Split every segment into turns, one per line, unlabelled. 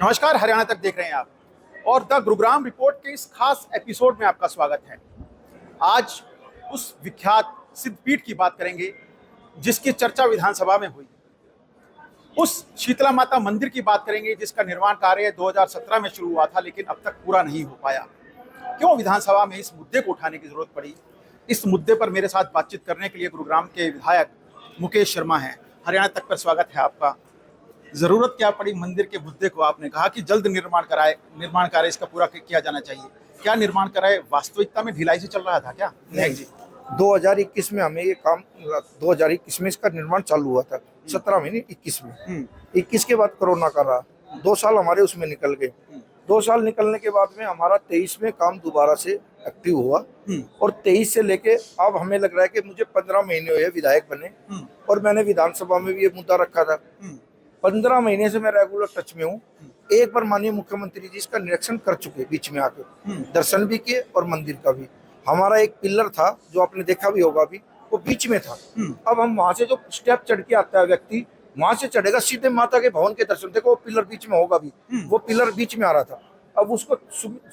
नमस्कार, हरियाणा तक देख रहे हैं आप और द गुरुग्राम रिपोर्ट के इस खास एपिसोड में आपका स्वागत है। आज उस विख्यात सिद्धपीठ की बात करेंगे जिसकी चर्चा विधानसभा में हुई। उस शीतला माता मंदिर की बात करेंगे जिसका निर्माण कार्य 2017 में शुरू हुआ था लेकिन अब तक पूरा नहीं हो पाया। क्यों विधानसभा में इस मुद्दे को उठाने की जरूरत पड़ी? इस मुद्दे पर मेरे साथ बातचीत करने के लिए गुरुग्राम के विधायक मुकेश शर्मा हैं। हरियाणा तक पर स्वागत है आपका। जरूरत क्या पड़ी मंदिर के मुद्दे को? आपने कहा कि जल्द निर्माण कार्य इसका पूरा किया जाना चाहिए। क्या निर्माण कार्य वास्तविकता में ढिलाई से चल रहा था क्या?
नहीं जी, 2021 में हमें ये काम 2021 में इसका निर्माण चालू हुआ था, 17 महीने 21 में। 21 के बाद कोरोना का रहा, 2 साल हमारे उसमें निकल गए। 2 साल निकलने के बाद में हमारा 23 में काम दोबारा से एक्टिव हुआ और 23 से लेके अब हमें लग रहा है कि मुझे 15 महीने हुए विधायक बने और मैंने विधानसभा में भी ये मुद्दा रखा था। 15 महीने से मैं रेगुलर टच में हूँ। एक बार माननीय मुख्यमंत्री जी इसका निरीक्षण कर चुके, बीच में आके दर्शन भी किए और मंदिर का भी। हमारा एक पिलर था जो आपने देखा भी होगा, अभी वो बीच में था। अब हम वहां से जो स्टेप चढ़ के आता है व्यक्ति, वहां से चढ़ेगा सीधे माता के भवन के दर्शन। देखो वो पिलर बीच में होगा भी, वो पिलर बीच में आ रहा था। अब उसको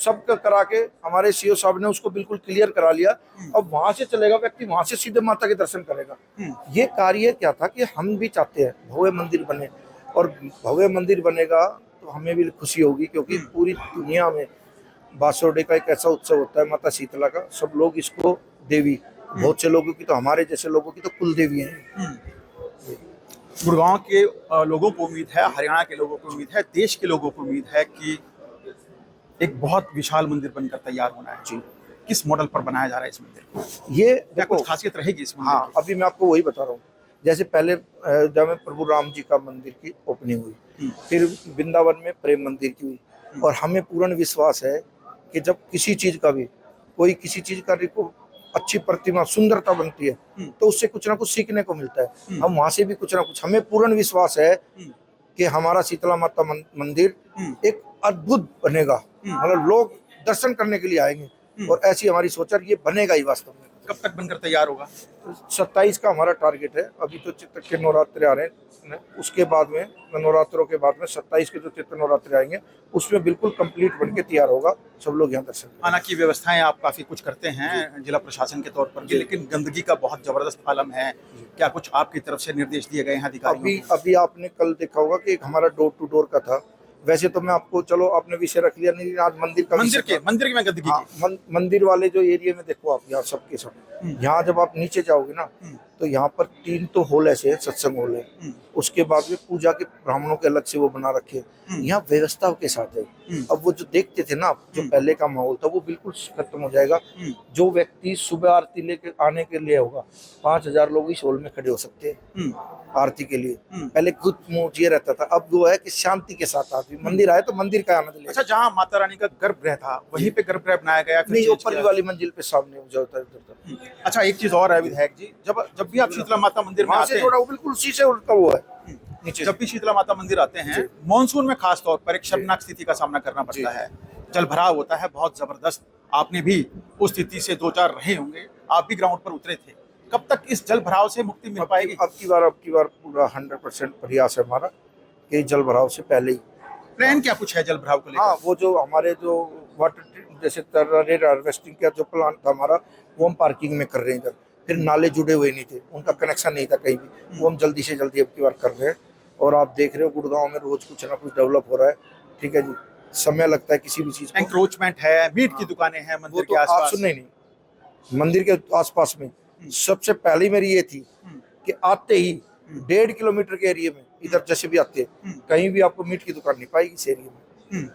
सब करा के हमारे सीओ साहब ने उसको बिल्कुल क्लियर करा लिया। अब वहां से चलेगा व्यक्ति, वहां से सीधे माता के दर्शन करेगा। ये कार्य क्या था कि हम भी चाहते हैं भव्य मंदिर बने और भव्य मंदिर बनेगा तो हमें भी खुशी होगी, क्योंकि पूरी दुनिया में बासोडे का एक ऐसा उत्सव होता है माता शीतला का। सब लोग इसको देवी, बहुत से लोगों की तो, हमारे जैसे लोगों की तो कुल देवी है।
गुड़गांव के लोगों को उम्मीद है, हरियाणा के लोगों को उम्मीद है, देश के लोगों को उम्मीद है कि एक बहुत विशाल मंदिर बनकर तैयार होना है। जी, किस मॉडल पर बनाया जा रहा है इस मंदिर को? ये देखो कुछ खासियत रहेगी इसमें।
हाँ, अभी मैं आपको वही बता रहा हूँ। जैसे पहले जब में प्रभु राम जी का मंदिर की ओपनिंग हुई, फिर वृंदावन में प्रेम मंदिर की हुई। और हमें पूर्ण विश्वास है कि जब किसी चीज का भी, कोई किसी चीज का अच्छी प्रतिमा, सुंदरता बनती है तो उससे कुछ ना कुछ सीखने को मिलता है। हम वहां से भी कुछ ना कुछ, हमें पूर्ण विश्वास है कि हमारा शीतला माता मंदिर एक अद्भुत बनेगा। मतलब लोग दर्शन करने के लिए आएंगे और ऐसी हमारी सोच है, ये बनेगा ही वास्तव में।
कब तक बनकर तैयार होगा?
27 का हमारा टारगेट है। अभी तो चित्र के नवरात्रे आ रहे हैं, उसके बाद में नवरात्रों के बाद में 27 के जो चित्र नवरात्रे आएंगे उसमें बिल्कुल कंप्लीट बनके तैयार होगा। सब लोग यहाँ दर्शन करेंगे।
हालांकि व्यवस्थाएं आप काफी कुछ करते हैं जिला प्रशासन के तौर पर, लेकिन गंदगी का बहुत जबरदस्त आलम है। क्या कुछ आपकी तरफ से निर्देश दिए गए हैं अधिकारियों को?
अभी आपने कल देखा होगा कि एक हमारा डोर टू डोर का था। वैसे तो मैं आपको, चलो आपने विषय रख लिया, नहीं आज मंदिर
में गंदगी की।
मंदिर वाले जो एरिया में देखो आप, यहाँ सबके सब यहाँ जब आप नीचे जाओगे ना तो यहाँ पर 3 तो हॉल ऐसे हैं, सत्संग हॉल है। उसके बाद में पूजा के ब्राह्मणों के अलग से वो बना रखे, यहाँ व्यवस्था के साथ है। अब वो जो देखते थे ना, जो पहले का माहौल था वो बिल्कुल खत्म हो जाएगा। जो व्यक्ति सुबह आरती लेके आने के लिए होगा, 5000 लोग इस हॉल में खड़े हो सकते हैं आरती के लिए। पहले खुद मुझे रहता था, अब वो है कि शांति के साथ आरती, मंदिर आए तो मंदिर का आनंद ले।
अच्छा, जहाँ माता रानी का गर्भगृह था वहीं पे गर्भगृह बनाया गया?
नहीं, ऊपर वाली मंजिल पे सामने जो होता है।
अच्छा, एक चीज और है विधायक जी, जब भी आप शीतला माता मंदिर में आते हैं,
बिल्कुल उसी से उल्टा हुआ है नीचे।
जब भी शीतला माता मंदिर आते हैं मानसून में खास तौर पर एक शर्मनाक स्थिति का सामना करना पड़ता है। जल भराव होता है बहुत जबरदस्त। आपने भी उस स्थिति से 2-4 रहे होंगे, आप भी ग्राउंड पर उतरे थे। कब तक इस जल भराव से मुक्ति मिल पाएगी?
अब की बार पूरा 100% प्रयास है हमारा कि जल भराव से पहले ही।
प्लान क्या कुछ है जल भराव को लेकर?
हाँ, वो जो हमारे जो वाटर जैसे हार्वेस्टिंग का जो प्लान था हमारा, वो हम पार्किंग में कर रहे हैं इधर। फिर नाले जुड़े हुए नहीं थे, उनका कनेक्शन नहीं था कहीं भी, वो हम जल्दी से जल्दी अब की बार कर रहे हैं। और आप देख रहे हो गुड़गांव में रोज कुछ ना कुछ डेवलप हो रहा है। ठीक है जी, समय लगता है किसी भी चीज को।
एंक्रोचमेंट है, मीट की दुकानें हैं मंदिर के आसपास।
सुनने नहीं, मंदिर के आसपास में सबसे पहली मेरी ये थी कि आते ही 1.5 किलोमीटर के एरिया में, इधर जैसे भी आते हैं, कहीं भी आपको मीट की दुकान नहीं पाएगी इस एरिया में।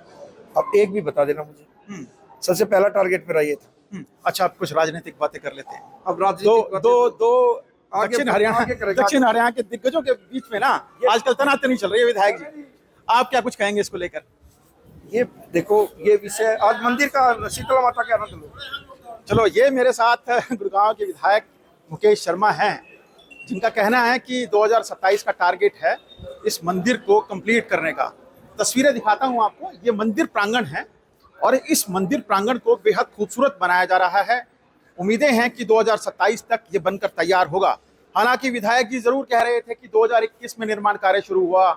अब एक भी बता देना मुझे। सबसे पहला टारगेट मेरा ये था।
अच्छा, आप कुछ राजनीतिक बातें कर लेते हैं।
अब राजनीतिक
दो दक्षिण हरियाणा के दिग्गजों के बीच में ना आजकल तनातनी चल रही है विधायक जी, आप क्या कुछ कहेंगे इसको लेकर?
ये देखो, ये विषय आज मंदिर का, शीतला माता के आनंद लो।
चलो, ये मेरे साथ गुड़गांव के विधायक मुकेश शर्मा हैं, जिनका कहना है कि 2027 का टारगेट है इस मंदिर को कंप्लीट करने का। तस्वीरें दिखाता हूं आपको। ये मंदिर प्रांगण है और इस मंदिर प्रांगण को बेहद खूबसूरत बनाया जा रहा है। उम्मीदें हैं कि 2027 तक ये बनकर तैयार होगा। हालांकि विधायक जी जरूर कह रहे थे कि 2021 में निर्माण कार्य शुरू हुआ,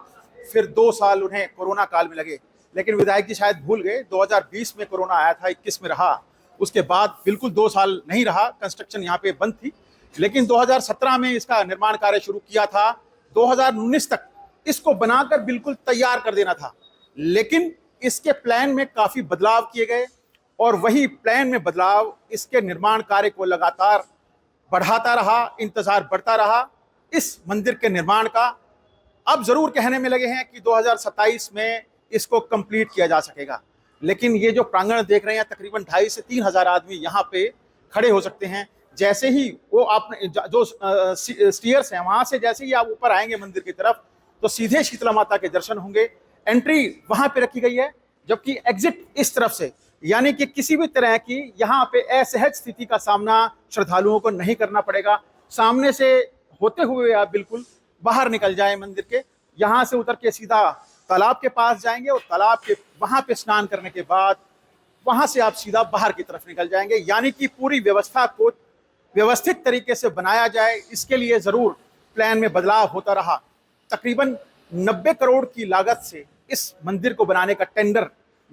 फिर 2 साल उन्हें कोरोना काल में लगे, लेकिन विधायक जी शायद भूल गए, 2020 में कोरोना आया था, 21 में रहा, उसके बाद बिल्कुल 2 साल नहीं रहा, कंस्ट्रक्शन यहाँ पे बंद थी। लेकिन 2017 में इसका निर्माण कार्य शुरू किया था, 2019 तक इसको बनाकर बिल्कुल तैयार कर देना था। लेकिन इसके प्लान में काफी बदलाव किए गए और वही प्लान में बदलाव इसके निर्माण कार्य को लगातार बढ़ाता रहा, इंतजार बढ़ता रहा इस मंदिर के निर्माण का। अब जरूर कहने में लगे हैं कि 2027 में इसको कंप्लीट किया जा सकेगा, लेकिन ये जो प्रांगण देख रहे हैं, तकरीबन 2,500 से 3,000 आदमी यहाँ पे खड़े हो सकते हैं। जैसे ही वो आपने जो स्टीयर्स हैं वहां से जैसे ही आप ऊपर आएंगे मंदिर की तरफ, तो सीधे शीतला माता के दर्शन होंगे। एंट्री वहां पे रखी गई है, जबकि एग्जिट इस तरफ से, यानी कि किसी भी तरह की यहाँ पे असहज स्थिति का सामना श्रद्धालुओं को नहीं करना पड़ेगा। सामने से होते हुए आप बिल्कुल बाहर निकल जाए मंदिर के, यहाँ से उतर के सीधा तालाब के पास जाएंगे और तालाब के वहां पे स्नान करने के बाद वहां से आप सीधा बाहर की तरफ निकल जाएंगे। यानी कि पूरी व्यवस्था को व्यवस्थित तरीके से बनाया जाए, इसके लिए जरूर प्लान में बदलाव होता रहा। तकरीबन 90 करोड़ की लागत से इस मंदिर को बनाने का टेंडर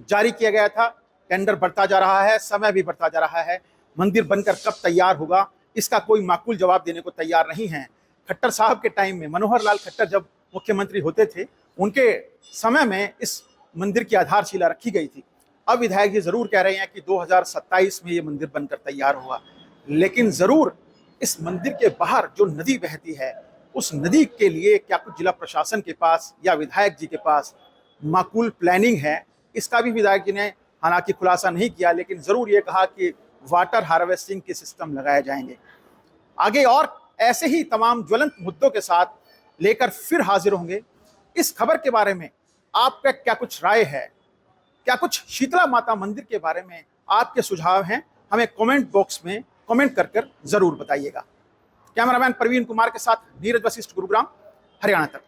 जारी किया गया था। टेंडर बढ़ता जा रहा है, समय भी बढ़ता जा रहा है। मंदिर बनकर कब तैयार होगा, इसका कोई माकूल जवाब देने को तैयार नहीं है। खट्टर साहब के टाइम में, मनोहर लाल खट्टर जब मुख्यमंत्री होते थे, उनके समय में इस मंदिर की आधारशिला रखी गई थी। अब विधायक जी जरूर कह रहे हैं कि 2027 में ये मंदिर बनकर तैयार होगा, लेकिन जरूर इस मंदिर के बाहर जो नदी बहती है, उस नदी के लिए क्या कुछ जिला प्रशासन के पास या विधायक जी के पास माकूल प्लानिंग है, इसका भी विधायक जी ने हालांकि खुलासा नहीं किया, लेकिन जरूर ये कहा कि वाटर हार्वेस्टिंग के सिस्टम लगाए जाएंगे। आगे और ऐसे ही तमाम ज्वलंत मुद्दों के साथ लेकर फिर हाजिर होंगे। इस खबर के बारे में आपका क्या कुछ राय है, क्या कुछ शीतला माता मंदिर के बारे में आपके सुझाव हैं, हमें कमेंट बॉक्स में कमेंट कर जरूर बताइएगा। कैमरामैन प्रवीण कुमार के साथ नीरज वशिष्ठ, गुरुग्राम, हरियाणा तक।